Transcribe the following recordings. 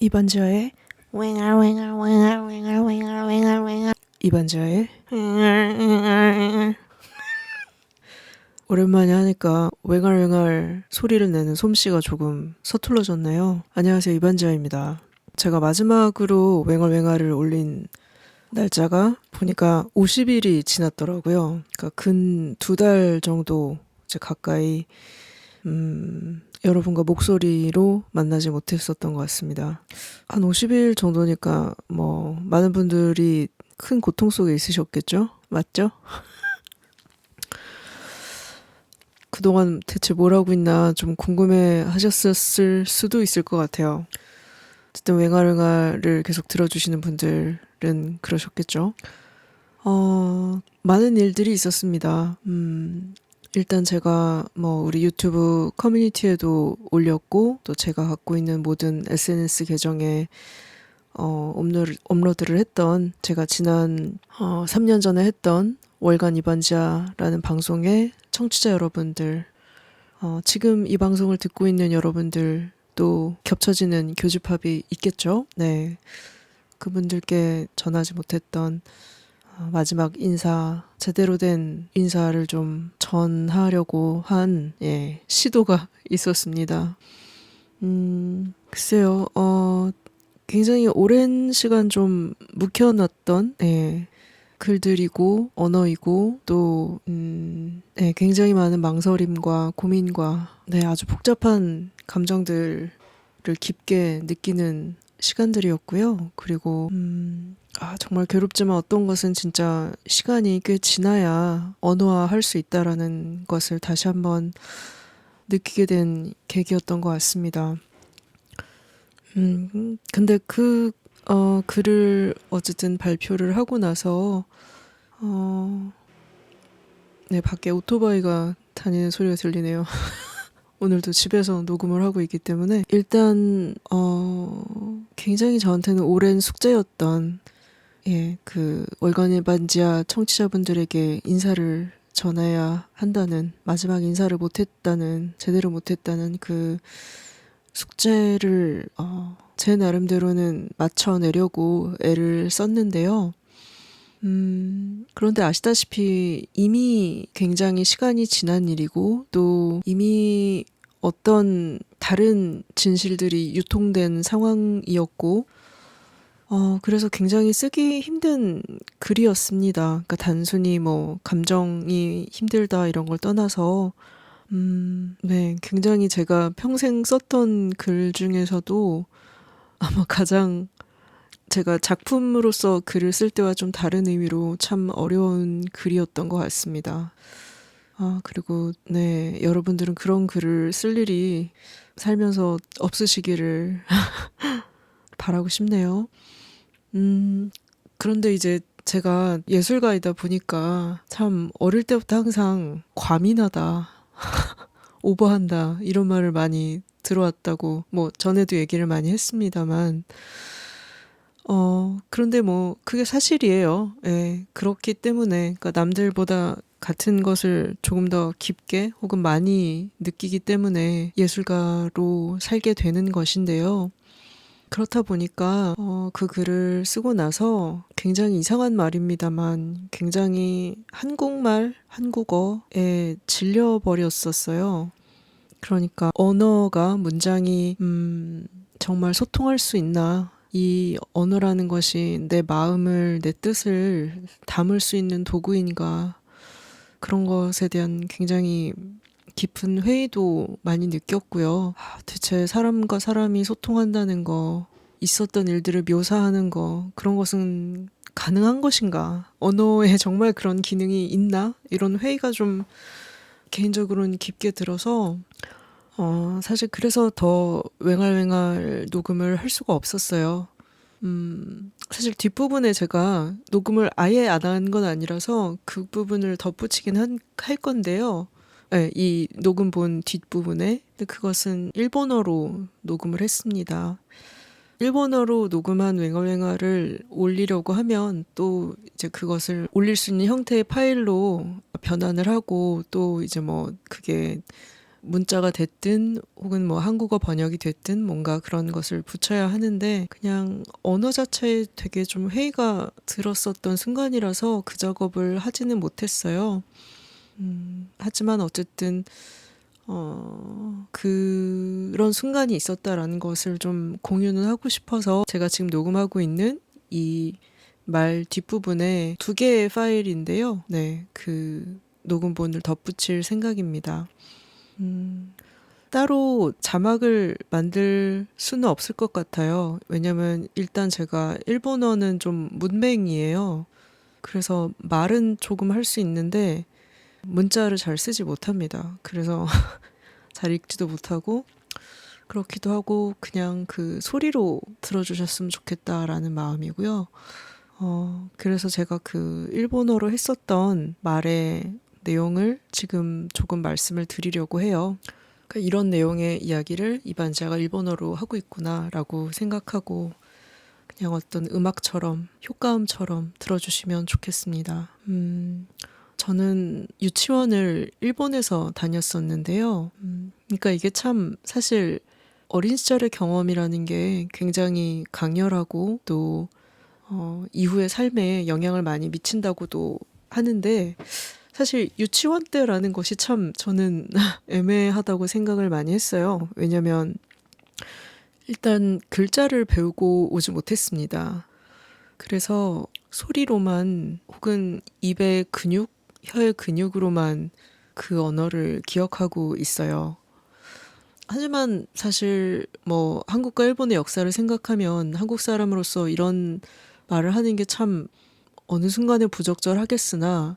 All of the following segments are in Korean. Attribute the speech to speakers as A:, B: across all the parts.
A: 이번저의 이번저의 오랜만에 하니까 웽알웽알 소리를 내는 솜씨가 조금 서툴러졌네요. 안녕하세요, 이반지아입니다. 제가 마지막으로 웽알웽알을 올린 날짜가 보니까 50일이 지났더라고요. 그러니까 근 2달 정도 이제 가까이 여러분과 목소리로 만나지 못했었던 것 같습니다. 한 50일 정도니까 뭐 많은 분들이 큰 고통 속에 있으셨겠죠? 맞죠? 그동안 대체 뭘 하고 있나 좀 궁금해 하셨을 수도 있을 것 같아요. 어쨌든 웽알웽알을 계속 들어주시는 분들은 그러셨겠죠? 많은 일들이 있었습니다. 일단 제가 뭐 우리 유튜브 커뮤니티에도 올렸고 또 제가 갖고 있는 모든 SNS 계정에 업로드를 했던 제가 지난 3년 전에 했던 월간 이반지아라는 방송의 청취자 여러분들, 지금 이 방송을 듣고 있는 여러분들도 겹쳐지는 교집합이 있겠죠? 네, 그분들께 전하지 못했던 마지막 인사, 제대로 된 인사를 좀 전하려고 한 시도가 있었습니다. 글쎄요, 굉장히 오랜 시간 좀 묵혀놨던 글들이고 언어이고 또 굉장히 많은 망설임과 고민과 아주 복잡한 감정들을 깊게 느끼는 시간들이었고요. 그리고 정말 괴롭지만 어떤 것은 진짜 시간이 꽤 지나야 언어화할 수 있다라는 것을 다시 한번 느끼게 된 계기였던 것 같습니다. 근데 글을 어쨌든 발표를 하고 나서 밖에 오토바이가 다니는 소리가 들리네요. 오늘도 집에서 녹음을 하고 있기 때문에 일단 굉장히 저한테는 오랜 숙제였던 그 월간 이반지아 청취자분들에게 인사를 전해야 한다는, 마지막 인사를 못했다는, 제대로 못했다는 그 숙제를 제 나름대로는 맞춰내려고 애를 썼는데요. 그런데 아시다시피 이미 굉장히 시간이 지난 일이고 또 이미 어떤 다른 진실들이 유통된 상황이었고 그래서 굉장히 쓰기 힘든 글이었습니다. 그러니까 단순히 뭐 감정이 힘들다 이런 걸 떠나서 굉장히 제가 평생 썼던 글 중에서도 아마 가장 제가 작품으로서 글을 쓸 때와 좀 다른 의미로 참 어려운 글이었던 것 같습니다. 그리고 여러분들은 그런 글을 쓸 일이 살면서 없으시기를 바라고 싶네요. 그런데 이제 제가 예술가이다 보니까 참 어릴 때부터 항상 과민하다, 오버한다 이런 말을 많이 들어왔다고 뭐 전에도 얘기를 많이 했습니다만 그런데 뭐 그게 사실이에요. 그렇기 때문에 그러니까 남들보다 같은 것을 조금 더 깊게 혹은 많이 느끼기 때문에 예술가로 살게 되는 것인데요. 그렇다 보니까 그 글을 쓰고 나서 굉장히 이상한 말입니다만 굉장히 한국어에 질려버렸었어요. 그러니까 언어가, 문장이 정말 소통할 수 있나, 이 언어라는 것이 내 마음을, 내 뜻을 담을 수 있는 도구인가, 그런 것에 대한 굉장히 깊은 회의도 많이 느꼈고요. 대체 사람과 사람이 소통한다는 거, 있었던 일들을 묘사하는 거, 그런 것은 가능한 것인가? 언어에 정말 그런 기능이 있나? 이런 회의가 좀 개인적으로는 깊게 들어서 사실 그래서 더 웽알웽알 녹음을 할 수가 없었어요. 사실 뒷부분에 제가 녹음을 아예 안 한 건 아니라서 그 부분을 덧붙이긴 할 건데요. 이 녹음본 뒷부분에. 근데 그것은 일본어로 녹음을 했습니다. 일본어로 녹음한 웽알웽알을 올리려고 하면 또 이제 그것을 올릴 수 있는 형태의 파일로 변환을 하고 또 이제 뭐 그게 문자가 됐든 혹은 뭐 한국어 번역이 됐든 뭔가 그런 것을 붙여야 하는데 그냥 언어 자체에 되게 좀 회의가 들었었던 순간이라서 그 작업을 하지는 못했어요. 하지만 어쨌든 그런 순간이 있었다라는 것을 좀 공유는 하고 싶어서 제가 지금 녹음하고 있는 이 말 뒷부분에 2개의 파일인데요. 네, 그 녹음본을 덧붙일 생각입니다. 따로 자막을 만들 수는 없을 것 같아요. 왜냐면 일단 제가 일본어는 좀 문맹이에요. 그래서 말은 조금 할 수 있는데 문자를 잘 쓰지 못합니다. 그래서 잘 읽지도 못하고 그렇기도 하고 그냥 그 소리로 들어주셨으면 좋겠다라는 마음이고요. 그래서 제가 그 일본어로 했었던 말의 내용을 지금 조금 말씀을 드리려고 해요. 그러니까 이런 내용의 이야기를 이반자가 일본어로 하고 있구나라고 생각하고 그냥 어떤 음악처럼 효과음처럼 들어주시면 좋겠습니다. 저는 유치원을 일본에서 다녔었는데요. 그러니까 이게 참 사실 어린 시절의 경험이라는 게 굉장히 강렬하고 또 이후의 삶에 영향을 많이 미친다고도 하는데 사실 유치원 때라는 것이 참 저는 애매하다고 생각을 많이 했어요. 왜냐면 일단 글자를 배우고 오지 못했습니다. 그래서 소리로만 혹은 입의 근육, 혀의 근육으로만 그 언어를 기억하고 있어요. 하지만 사실 뭐 한국과 일본의 역사를 생각하면 한국 사람으로서 이런 말을 하는 게 참 어느 순간에 부적절하겠으나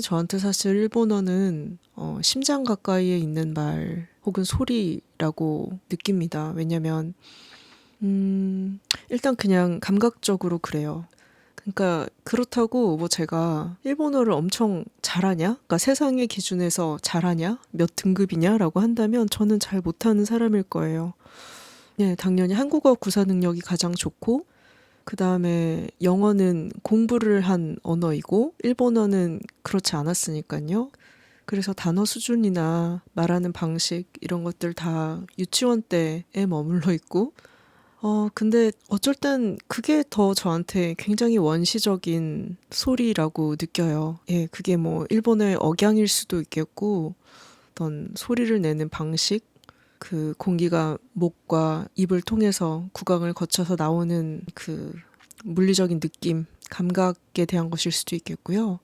A: 저한테 사실 일본어는 심장 가까이에 있는 말 혹은 소리라고 느낍니다. 왜냐면 일단 그냥 감각적으로 그래요. 그러니까 그렇다고 뭐 제가 일본어를 엄청 잘하냐? 그러니까 세상의 기준에서 잘하냐? 몇 등급이냐라고 한다면 저는 잘 못하는 사람일 거예요. 예, 당연히 한국어 구사 능력이 가장 좋고 그 다음에 영어는 공부를 한 언어이고 일본어는 그렇지 않았으니까요. 그래서 단어 수준이나 말하는 방식 이런 것들 다 유치원 때에 머물러 있고 근데 어쩔 땐 그게 더 저한테 굉장히 원시적인 소리라고 느껴요. 예, 그게 뭐 일본의 억양일 수도 있겠고 어떤 소리를 내는 방식 그 공기가 목과 입을 통해서 구강을 거쳐서 나오는 그 물리적인 느낌, 감각에 대한 것일 수도 있겠고요.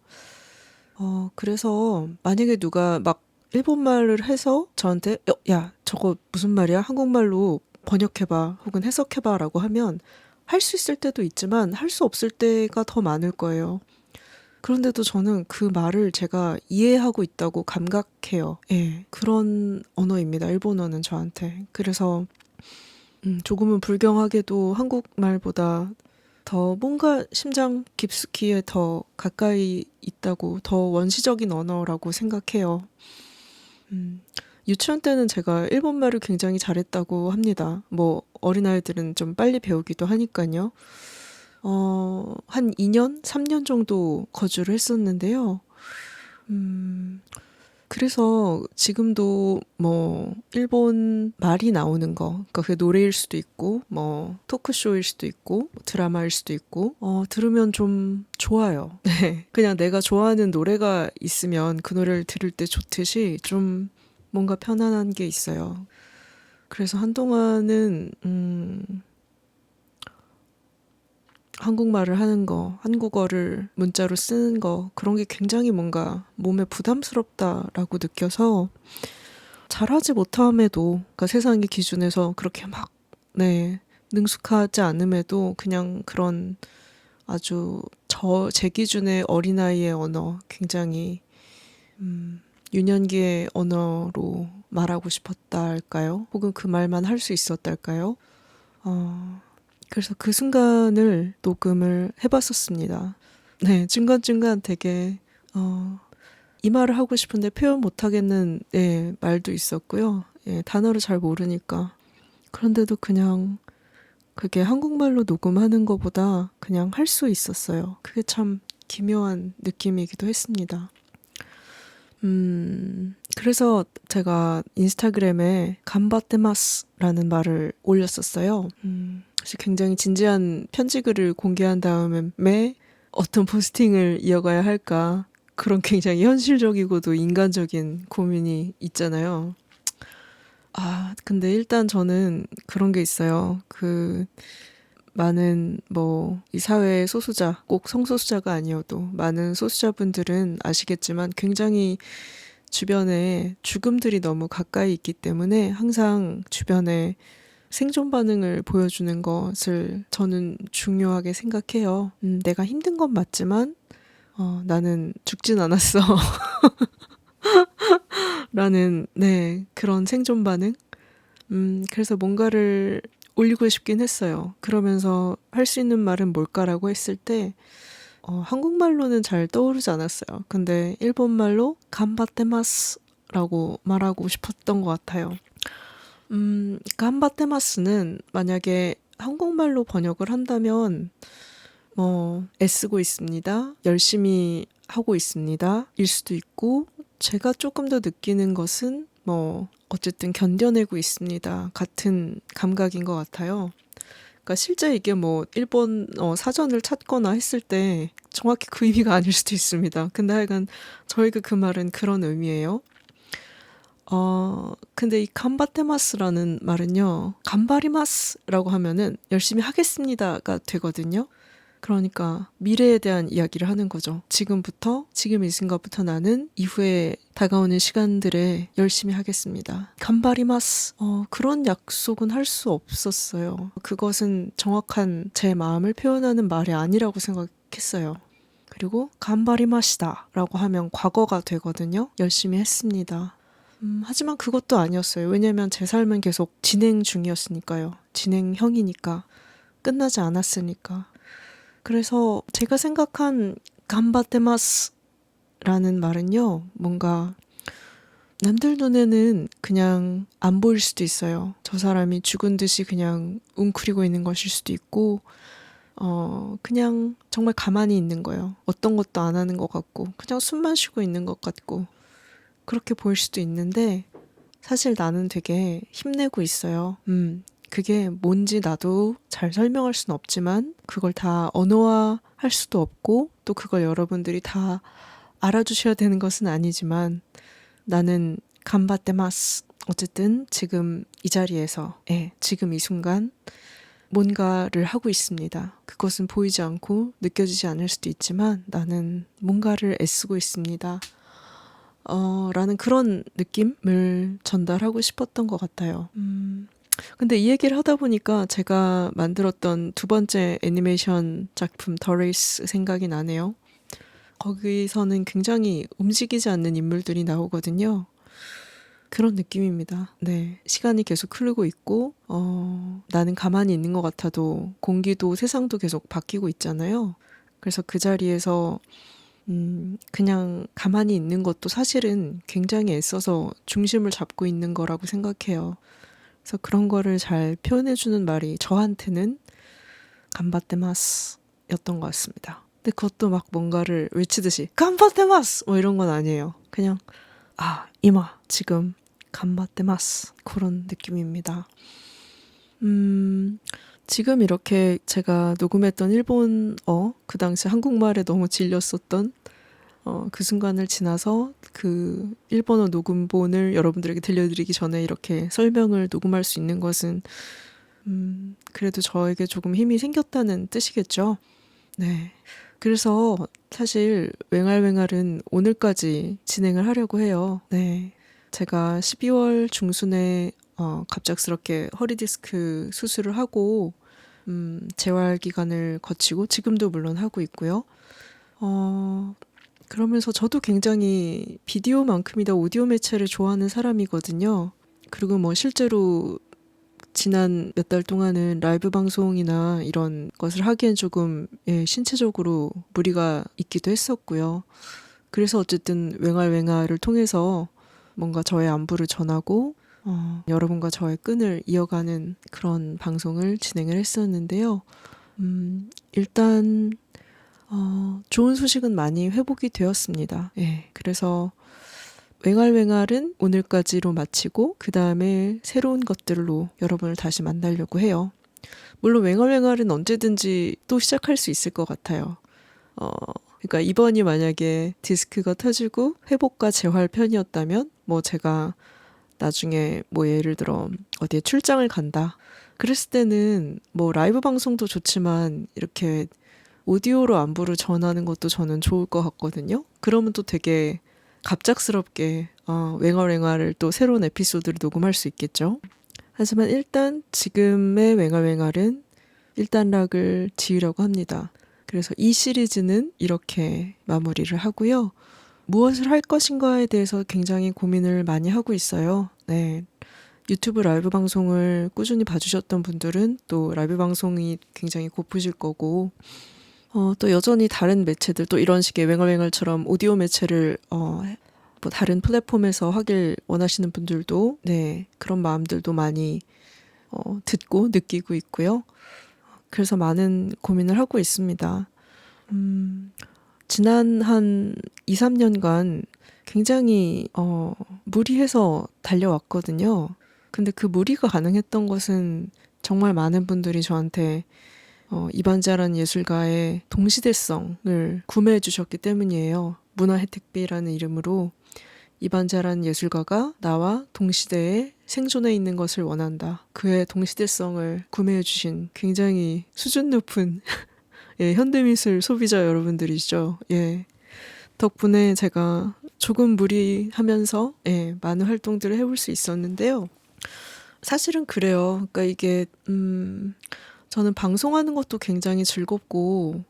A: 그래서 만약에 누가 막 일본말을 해서 저한테 야, 저거 무슨 말이야? 한국말로 번역해봐 혹은 해석해봐 라고 하면 할 수 있을 때도 있지만 할 수 없을 때가 더 많을 거예요. 그런데도 저는 그 말을 제가 이해하고 있다고 감각해요. 예, 그런 언어입니다. 일본어는 저한테. 그래서 조금은 불경하게도 한국말보다 더 뭔가 심장 깊숙이에 더 가까이 있다고 더 원시적인 언어라고 생각해요. 유치원 때는 제가 일본말을 굉장히 잘했다고 합니다. 뭐 어린아이들은 좀 빨리 배우기도 하니까요. 한 2년, 3년 정도 거주를 했었는데요. 그래서 지금도 뭐 일본 말이 나오는 거, 그러니까 그게 노래일 수도 있고, 뭐 토크쇼일 수도 있고, 드라마일 수도 있고, 들으면 좀 좋아요. 네, 그냥 내가 좋아하는 노래가 있으면 그 노래를 들을 때 좋듯이 좀 뭔가 편안한 게 있어요. 그래서 한동안은 한국말을 하는 거, 한국어를 문자로 쓰는 거, 그런 게 굉장히 뭔가 몸에 부담스럽다라고 느껴서 잘하지 못함에도, 그러니까 세상의 기준에서 그렇게 막, 네, 능숙하지 않음에도 그냥 그런 아주 제 기준의 어린아이의 언어, 굉장히, 유년기의 언어로 말하고 싶었다 할까요? 혹은 그 말만 할 수 있었다 할까요? 그래서 그 순간을 녹음을 해봤었습니다. 네, 중간중간 되게, 이 말을 하고 싶은데 표현 못하겠는, 예, 말도 있었고요. 예, 단어를 잘 모르니까. 그런데도 그냥 그게 한국말로 녹음하는 것보다 그냥 할 수 있었어요. 그게 참 기묘한 느낌이기도 했습니다. 그래서 제가 인스타그램에 간바테마스라는 말을 올렸었어요. 그래서 굉장히 진지한 편지글을 공개한 다음에 매 어떤 포스팅을 이어가야 할까 그런 굉장히 현실적이고도 인간적인 고민이 있잖아요. 근데 일단 저는 그런 게 있어요. 많은 이 사회의 소수자, 꼭 성소수자가 아니어도 많은 소수자분들은 아시겠지만 굉장히 주변에 죽음들이 너무 가까이 있기 때문에 항상 주변에 생존 반응을 보여주는 것을 저는 중요하게 생각해요. 내가 힘든 건 맞지만, 나는 죽진 않았어. 라는, 네, 그런 생존 반응? 그래서 뭔가를 올리고 싶긴 했어요. 그러면서 할 수 있는 말은 뭘까라고 했을 때, 한국말로는 잘 떠오르지 않았어요. 근데 일본말로 간바테마스라고 말하고 싶었던 것 같아요. 간바테마스는 만약에 한국말로 번역을 한다면, 애쓰고 있습니다. 열심히 하고 있습니다. 일 수도 있고, 제가 조금 더 느끼는 것은 어쨌든 견뎌내고 있습니다. 같은 감각인 것 같아요. 그러니까 실제 이게 일본 사전을 찾거나 했을 때 정확히 그 의미가 아닐 수도 있습니다. 근데 하여간 저에게 그 말은 그런 의미예요. 근데 이 간바테마스라는 말은요, 간바리마스라고 하면은 열심히 하겠습니다가 되거든요. 그러니까 미래에 대한 이야기를 하는 거죠. 지금 이 순간부터 나는 이후에 다가오는 시간들에 열심히 하겠습니다. 간바리마스. 그런 약속은 할 수 없었어요. 그것은 정확한 제 마음을 표현하는 말이 아니라고 생각했어요. 그리고 간바리마시다 라고 하면 과거가 되거든요. 열심히 했습니다. 하지만 그것도 아니었어요. 왜냐면 제 삶은 계속 진행 중이었으니까요. 진행형이니까. 끝나지 않았으니까. 그래서 제가 생각한 간바테마스라는 말은요, 뭔가 남들 눈에는 그냥 안 보일 수도 있어요. 저 사람이 죽은 듯이 그냥 웅크리고 있는 것일 수도 있고, 그냥 정말 가만히 있는 거예요. 어떤 것도 안 하는 것 같고, 그냥 숨만 쉬고 있는 것 같고, 그렇게 보일 수도 있는데, 사실 나는 되게 힘내고 있어요. 그게 뭔지 나도 잘 설명할 수는 없지만 그걸 다 언어화할 수도 없고 또 그걸 여러분들이 다 알아주셔야 되는 것은 아니지만 나는 간바테마스. 어쨌든 지금 이 자리에서 지금 이 순간 뭔가를 하고 있습니다. 그것은 보이지 않고 느껴지지 않을 수도 있지만 나는 뭔가를 애쓰고 있습니다. 라는 그런 느낌을 전달하고 싶었던 것 같아요. 근데 이 얘기를 하다 보니까 제가 만들었던 두 번째 애니메이션 작품 더 레이스 생각이 나네요. 거기서는 굉장히 움직이지 않는 인물들이 나오거든요. 그런 느낌입니다. 네. 시간이 계속 흐르고 있고, 나는 가만히 있는 것 같아도 공기도 세상도 계속 바뀌고 있잖아요. 그래서 그 자리에서 그냥 가만히 있는 것도 사실은 굉장히 애써서 중심을 잡고 있는 거라고 생각해요. 그래서 그런 거를 잘 표현해주는 말이 저한테는 간바테마스 였던 것 같습니다. 근데 그것도 막 뭔가를 외치듯이 간바테마스! 이런 건 아니에요. 그냥 이마 지금 간바테마스 그런 느낌입니다. 지금 이렇게 제가 녹음했던 일본어, 그 당시 한국말에 너무 질렸었던 그 순간을 지나서 그 일본어 녹음본을 여러분들에게 들려드리기 전에 이렇게 설명을 녹음할 수 있는 것은 그래도 저에게 조금 힘이 생겼다는 뜻이겠죠. 네. 그래서 사실 웽알웽알은 오늘까지 진행을 하려고 해요. 네. 제가 12월 중순에 갑작스럽게 허리디스크 수술을 하고 재활 기간을 거치고 지금도 물론 하고 있고요. 그러면서 저도 굉장히 비디오만큼이나 오디오 매체를 좋아하는 사람이거든요. 그리고 실제로 지난 몇 달 동안은 라이브 방송이나 이런 것을 하기엔 조금 신체적으로 무리가 있기도 했었고요. 그래서 어쨌든 웽알웽알을 통해서 뭔가 저의 안부를 전하고 여러분과 저의 끈을 이어가는 그런 방송을 진행을 했었는데요. 일단 좋은 소식은 많이 회복이 되었습니다. 그래서 웽알웽알은 오늘까지로 마치고 그 다음에 새로운 것들로 여러분을 다시 만나려고 해요. 물론 웽알웽알은 언제든지 또 시작할 수 있을 것 같아요. 그러니까 이번이 만약에 디스크가 터지고 회복과 재활 편이었다면 뭐 제가 나중에 뭐 예를 들어 어디에 출장을 간다. 그랬을 때는 뭐 라이브 방송도 좋지만 이렇게 오디오로 안부를 전하는 것도 저는 좋을 것 같거든요. 그러면 또 되게 갑작스럽게 웽알웽알을 또 새로운 에피소드를 녹음할 수 있겠죠. 하지만 일단 지금의 웽알웽알은 일단 락을 지으려고 합니다. 그래서 이 시리즈는 이렇게 마무리를 하고요. 무엇을 할 것인가에 대해서 굉장히 고민을 많이 하고 있어요. 네. 유튜브 라이브 방송을 꾸준히 봐주셨던 분들은 또 라이브 방송이 굉장히 고프실 거고, 또 여전히 다른 매체들, 또 이런 식의 웽알웽알처럼 오디오 매체를 뭐 다른 플랫폼에서 하길 원하시는 분들도 네, 그런 마음들도 많이 듣고 느끼고 있고요. 그래서 많은 고민을 하고 있습니다. 지난 한 2, 3년간 굉장히 무리해서 달려왔거든요. 근데 그 무리가 가능했던 것은 정말 많은 분들이 저한테 이반자라는 예술가의 동시대성을 구매해 주셨기 때문이에요. 문화혜택비라는 이름으로 이반자라는 예술가가 나와 동시대에 생존해 있는 것을 원한다. 그의 동시대성을 구매해 주신 굉장히 수준 높은 예, 현대미술 소비자 여러분들이죠. 예. 덕분에 제가 조금 무리하면서 예, 많은 활동들을 해볼 수 있었는데요. 사실은 그래요. 그러니까 이게 저는 방송하는 것도 굉장히 즐겁고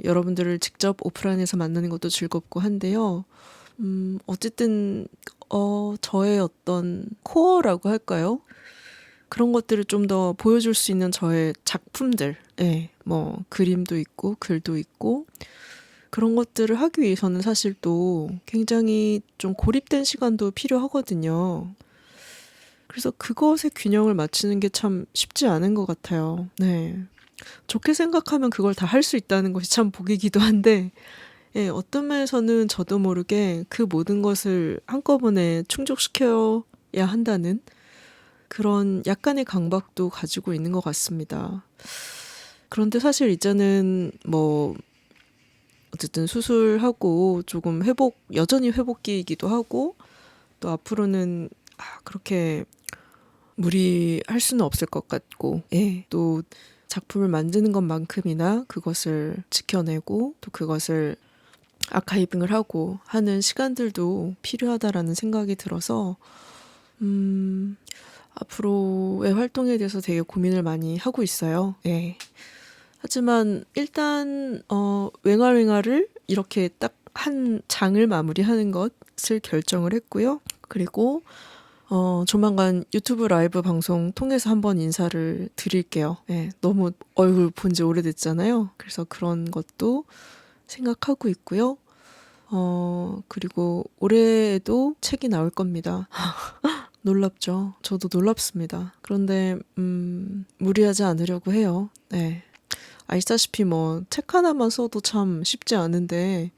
A: 여러분들을 직접 오프라인에서 만나는 것도 즐겁고 한데요. 어쨌든 저의 어떤 코어라고 할까요? 그런 것들을 좀 더 보여줄 수 있는 저의 작품들, 예, 뭐 그림도 있고 글도 있고 그런 것들을 하기 위해서는 사실 또 굉장히 좀 고립된 시간도 필요하거든요. 그래서 그것의 균형을 맞추는 게 참 쉽지 않은 것 같아요. 네. 좋게 생각하면 그걸 다 할 수 있다는 것이 참 복이기도 한데, 예, 어떤 면에서는 저도 모르게 그 모든 것을 한꺼번에 충족시켜야 한다는 그런 약간의 강박도 가지고 있는 것 같습니다. 그런데 사실 이제는 뭐 어쨌든 수술하고 조금 여전히 회복기이기도 하고 또 앞으로는 그렇게 무리할 수는 없을 것 같고, 예, 또 작품을 만드는 것만큼이나 그것을 지켜내고 또 그것을 아카이빙을 하고 하는 시간들도 필요하다라는 생각이 들어서 앞으로의 활동에 대해서 되게 고민을 많이 하고 있어요. 예. 하지만 일단 웽알웽알을 이렇게 딱 한 장을 마무리하는 것을 결정을 했고요. 그리고 조만간 유튜브 라이브 방송 통해서 한번 인사를 드릴게요. 예, 너무 얼굴 본 지 오래됐잖아요. 그래서 그런 것도 생각하고 있고요. 그리고 올해에도 책이 나올 겁니다. 놀랍죠? 저도 놀랍습니다. 그런데 무리하지 않으려고 해요. 네. 아시다시피 뭐 책 하나만 써도 참 쉽지 않은데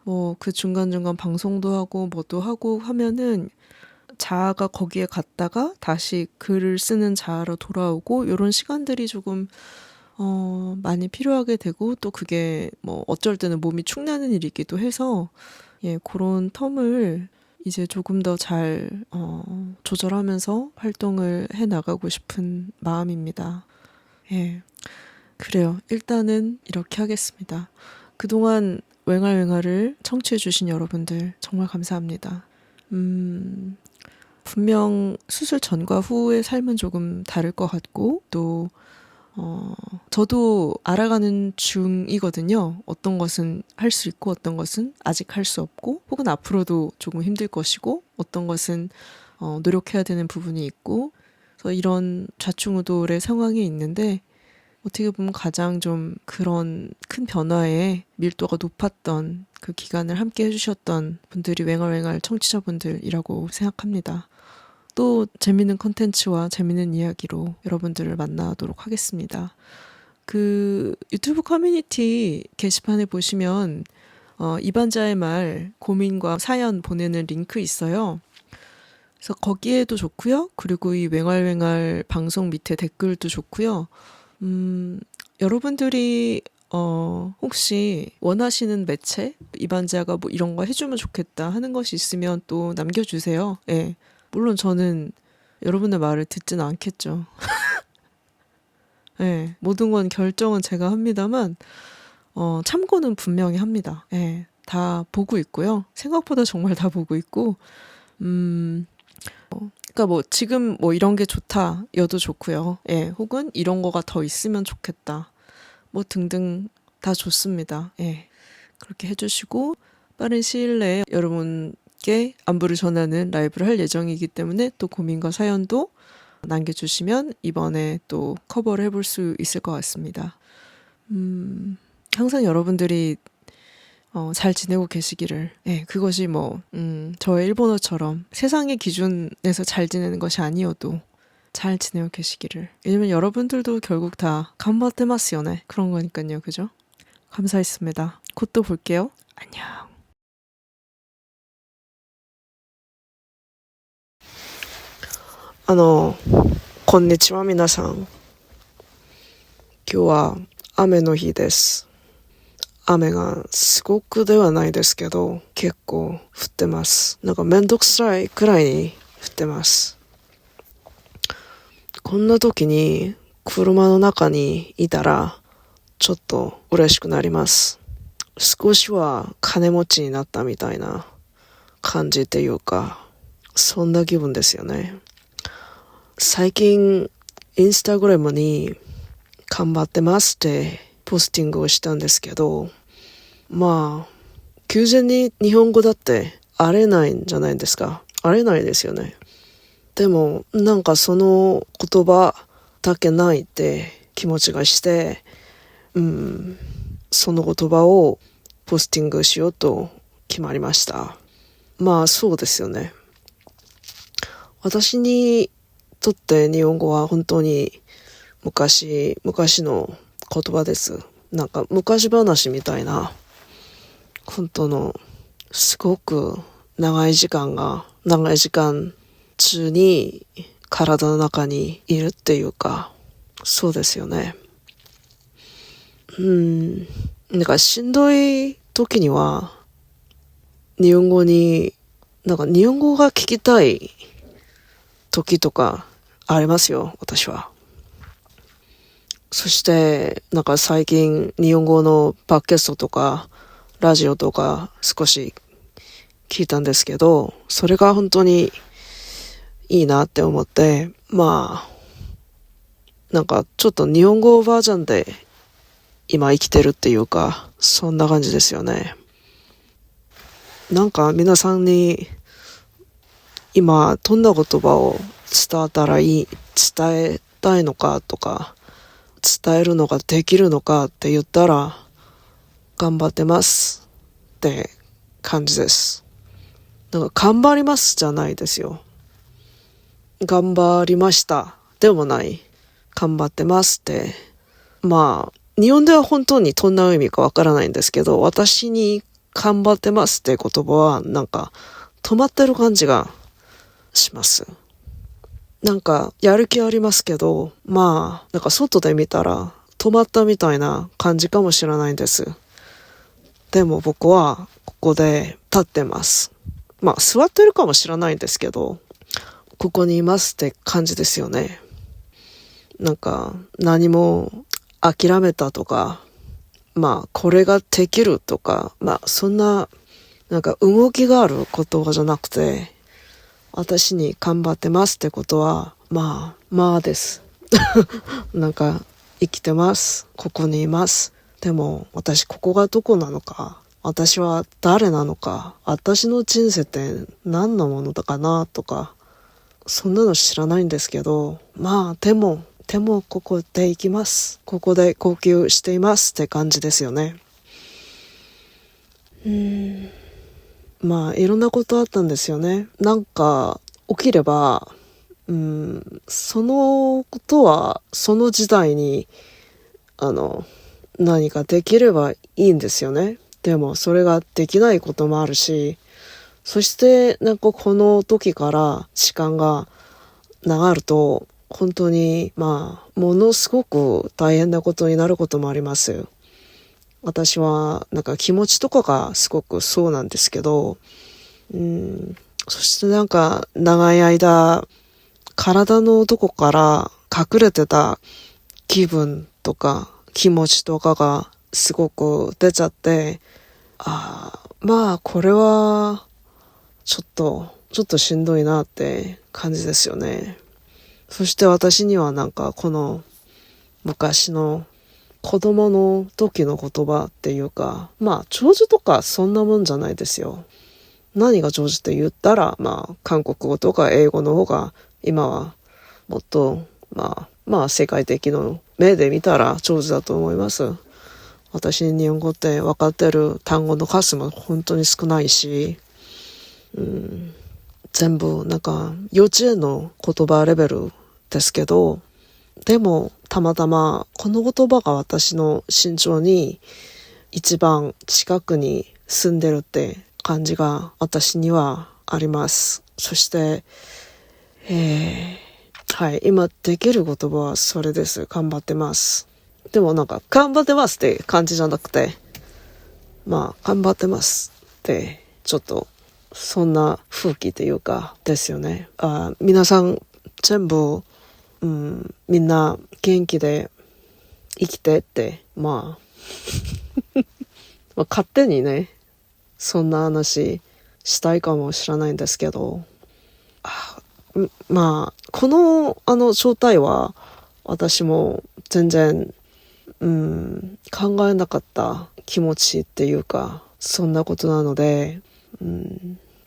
A: 뭐 그 중간중간 방송도 하고 뭐도 하고 하면은 자아가 거기에 갔다가 다시 글을 쓰는 자아로 돌아오고 이런 시간들이 조금 많이 필요하게 되고 또 그게 뭐 어쩔 때는 몸이 축나는 일이기도 해서 예, 그런 텀을 이제 조금 더 잘 조절하면서 활동을 해 나가고 싶은 마음입니다. 예. 그래요. 일단은 이렇게 하겠습니다. 그동안 웽알웽알을 청취해주신 여러분들 정말 감사합니다. 분명 수술 전과 후의 삶은 조금 다를 것 같고 또 저도 알아가는 중이거든요. 어떤 것은 할 수 있고 어떤 것은 아직 할 수 없고 혹은 앞으로도 조금 힘들 것이고 어떤 것은 노력해야 되는 부분이 있고 그래서 이런 좌충우돌의 상황이 있는데 어떻게 보면 가장 좀 그런 큰 변화에 밀도가 높았던 그 기간을 함께 해주셨던 분들이 웽알웽알 청취자분들이라고 생각합니다. 또 재밌는 컨텐츠와 재밌는 이야기로 여러분들을 만나도록 하겠습니다. 그 유튜브 커뮤니티 게시판에 보시면 이반자의 말 고민과 사연 보내는 링크 있어요. 그래서 거기에도 좋고요. 그리고 이 웽알웽알 방송 밑에 댓글도 좋고요. 여러분들이 혹시 원하시는 매체, 이반자가 뭐 이런 거 해주면 좋겠다 하는 것이 있으면 또 남겨주세요. 예. 물론 저는 여러분의 말을 듣지는 않겠죠. 예. 모든 건 결정은 제가 합니다만, 참고는 분명히 합니다. 예. 다 보고 있고요. 생각보다 정말 다 보고 있고, 그러니까 뭐 지금 뭐 이런 게 좋다 여도 좋고요. 예. 혹은 이런 거가 더 있으면 좋겠다. 뭐 등등 다 좋습니다. 예. 그렇게 해주시고 빠른 시일 내에 여러분께 안부를 전하는 라이브를 할 예정이기 때문에 또 고민과 사연도 남겨주시면 이번에 또 커버를 해볼 수 있을 것 같습니다. 항상 여러분들이 잘 지내고 계시기를. 예, 그것이 뭐, 저의 일본어처럼 세상의 기준에서 잘 지내는 것이 아니어도 잘 지내고 계시기를. 왜냐면 여러분들도 결국 다 간바테마스요네. 그런 거니까요. 그죠? 감사했습니다. 곧 또 볼게요. 안녕. こんにちは皆さん。今日は雨の日です。雨がすごくではないですけど、結構降ってます。なんかめんどくさいくらいに降ってます。こんな時に車の中にいたらちょっと嬉しくなります。少しは金持ちになったみたいな感じっていうか、そんな気分ですよね。最近インスタグラムに頑張ってますってポスティングをしたんですけど、まあ偶然に日本語だってあれないんじゃないですか。あれないですよね。でもなんかその言葉だけないって気持ちがして、その言葉をポスティングしようと決まりました。まあそうですよね。私にとって日本語は本当に昔の言葉です。なんか昔話みたいな、本当のすごく長い時間中に体の中にいるっていうか、そうですよね。なんかしんどい時には日本語が聞きたい時とかありますよ、私は。そしてなんか最近日本語のパッケストとかラジオとか少し聞いたんですけど、それが本当にいいなって思って、まあなんかちょっと日本語バージョンで今生きてるっていうか、そんな感じですよね。なんか皆さんに今どんな言葉を伝えたいのかとか、伝えるのができるのかって言ったら、頑張ってますって感じです。なんか頑張りますじゃないですよ。頑張りましたでもない。頑張ってますって、まあ日本では本当にどんな意味かわからないんですけど、私に頑張ってますって言葉はなんか止まってる感じがします。なんかやる気ありますけど、まあなんか外で見たら止まったみたいな感じかもしれないんです。でも僕はここで立ってます。まあ座ってるかもしれないんですけど、ここにいますって感じですよね。なんか何も諦めたとか、まあこれができるとか、まあそんななんか動きがある言葉じゃなくて、私に頑張ってますってことは、まあです。なんか生きてます。ここにいます。でも私ここがどこなのか、私は誰なのか、私の人生って何のものだかなとか、そんなの知らないんですけど、まあでもここで行きます。ここで呼吸していますって感じですよね。まあいろんなことあったんですよね。なんか起きれば、そのことはその時代に何かできればいいんですよね。でもそれができないこともあるし、そしてなんかこの時から時間が流ると、本当にものすごく大変なことになることもあります。私はなんか気持ちとかがすごくそうなんですけど、そしてなんか長い間体のどこから隠れてた気分とか気持ちとかがすごく出ちゃって、これはちょっとしんどいなって感じですよね。そして私にはなんかこの昔の子供の時の言葉っていうか、長寿とかそんなもんじゃないですよ。何が長寿って言ったら、韓国語とか英語の方が今はもっと、世界的の目で見たら長寿だと思います。私に日本語って分かってる単語の数も本当に少ないし、全部なんか幼稚園の言葉レベルですけど、でもたまたまこの言葉が私の身長に一番近くに住んでるって感じが私にはあります。そして、今できる言葉はそれです。頑張ってます。でもなんか頑張ってますって感じじゃなくて、頑張ってますってちょっとそんな風紀というかですよね。皆さん全部、みんな元気で生きてって勝手にねそんな話したいかもしれないんですけど、この状態は私も全然考えなかった気持ちっていうかそんなことなので、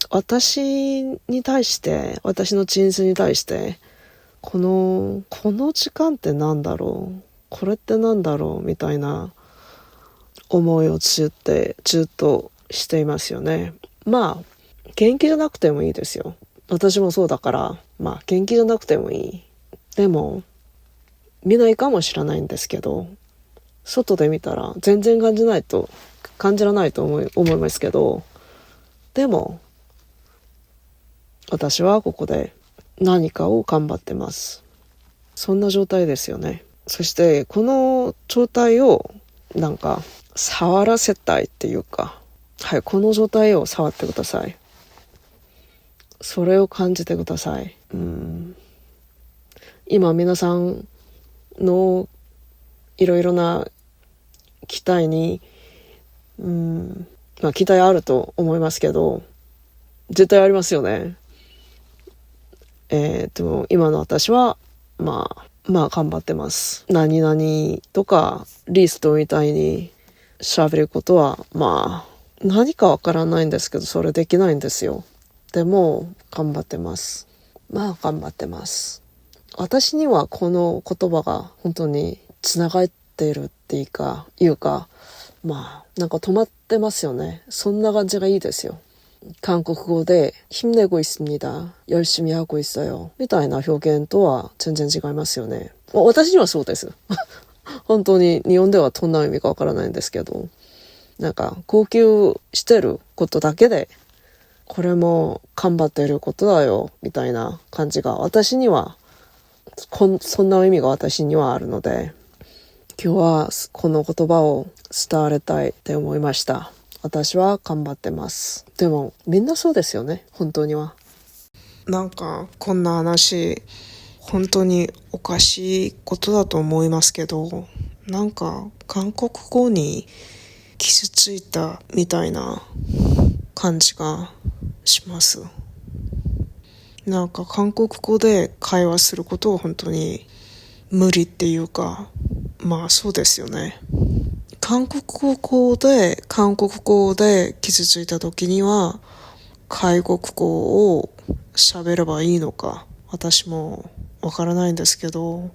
A: 私に対して私の人生に対してこの時間ってなんだろう、これってなんだろうみたいな思いをずっとしていますよね。元気じゃなくてもいいですよ。私もそうだから元気じゃなくてもいい。でも見ないかもしれないんですけど、外で見たら全然感じらないと思いますけど、でも私はここで何かを頑張ってます。そんな状態ですよね。そしてこの状態をなんか触らせたいっていうか、この状態を触ってください。それを感じてください。今皆さんのいろいろな期待に期待あると思いますけど、絶対ありますよね。でも今の私は頑張ってます。何々とかリストみたいに喋ることは何かわからないんですけど、それできないんですよ。でも頑張ってます。頑張ってます。私にはこの言葉が本当につながっているっていうかなんか止まってますよね。そんな感じがいいですよ。韓国語で힘내고 있습니다. 열심히 하고 있어요. みたいな表現とは全然違いますよね。私にはそうです。本当に日本ではどんな意味かわからないんですけど、なんか号泣してることだけでこれも頑張ってることだよみたいな感じが私にはそんな意味が私にはあるので、今日はこの言葉を伝わりたいって思いました。私は頑張ってます。でもみんなそうですよね、本当には。なんかこんな話本当におかしいことだと思いますけど、なんか韓国語に傷ついたみたいな感じがします。なんか韓国語で会話することを本当に無理っていうか、そうですよね。韓国語で傷ついた時には外国語を喋ればいいのか私もわからないんですけど、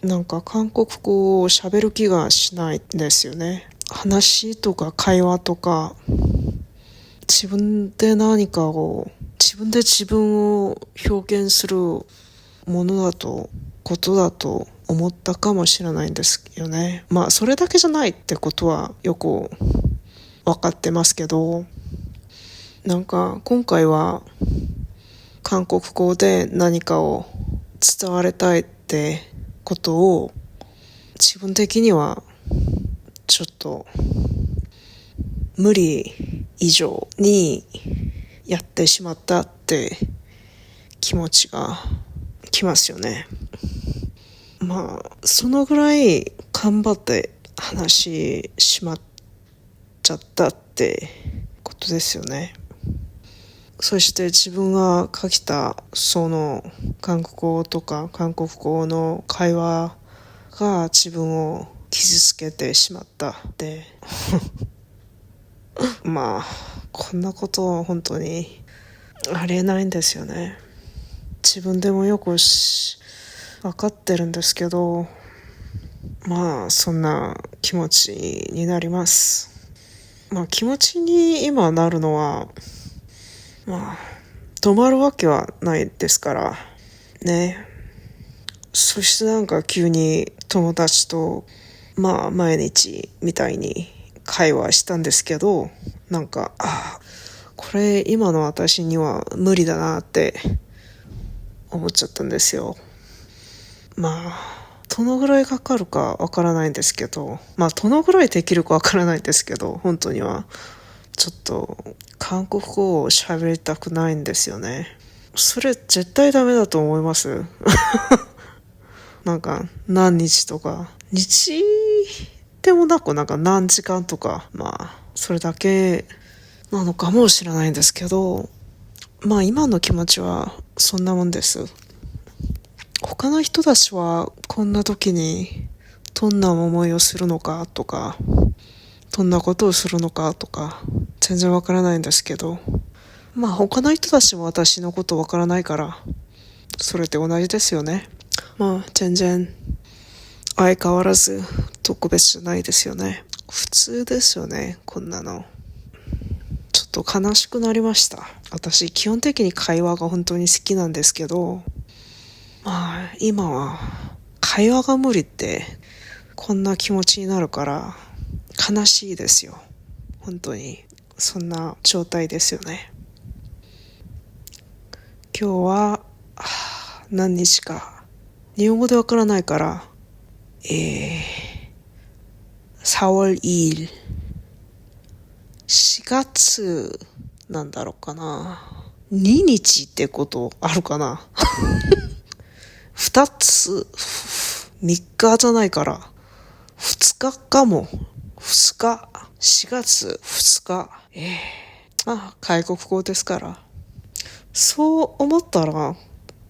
A: なんか韓国語を喋る気がしないんですよね。話とか会話とか自分で自分を表現することだと思ったかもしれないんですよね。それだけじゃないってことはよく分かってますけど、なんか今回は韓国語で何かを伝われたいってことを自分的にはちょっと無理以上にやってしまったって気持ちがきますよね。まあそのぐらい頑張って話しまっちゃったってことですよね。そして自分が書きたその韓国語とか韓国語の会話が自分を傷つけてしまったってまあこんなことは本当にありえないんですよね。自分でもよく分かってるんですけど、まあそんな気持ちになります。まあ気持ちに今なるのはまあ止まるわけはないですからね。そしてなんか急に友達とまあ毎日みたいに会話したんですけど、なんかこれ今の私には無理だなって思っちゃったんですよ。まあどのぐらいかかるかわからないんですけど、まあどのぐらいできるかわからないんですけど、本当にはちょっと韓国語を喋りたくないんですよね。それ絶対ダメだと思いますなんか何日とか日でもなくなんか何時間とか、まあそれだけなのかもしれないんですけど、まあ今の気持ちはそんなもんです。他の人たちはこんな時にどんな思いをするのかとか、どんなことをするのかとか全然わからないんですけど、まあ他の人たちも私のことわからないからそれって同じですよね。まあ全然相変わらず特別じゃないですよね。普通ですよね、こんなの。ちょっと悲しくなりました。私基本的に会話が本当に好きなんですけど、まあ今は会話が無理ってこんな気持ちになるから悲しいですよ。本当にそんな状態ですよね。今日は何日か日本語でわからないから4월2일4月なんだろうかな、2日ってことあるかな2つ3日じゃないから2日かも。2日4月2日まあ外国語ですから、そう思ったら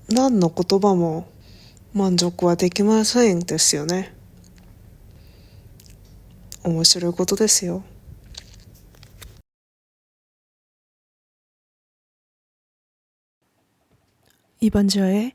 A: 何の言葉も満足はできませんですよね。面白いことですよ。이번주에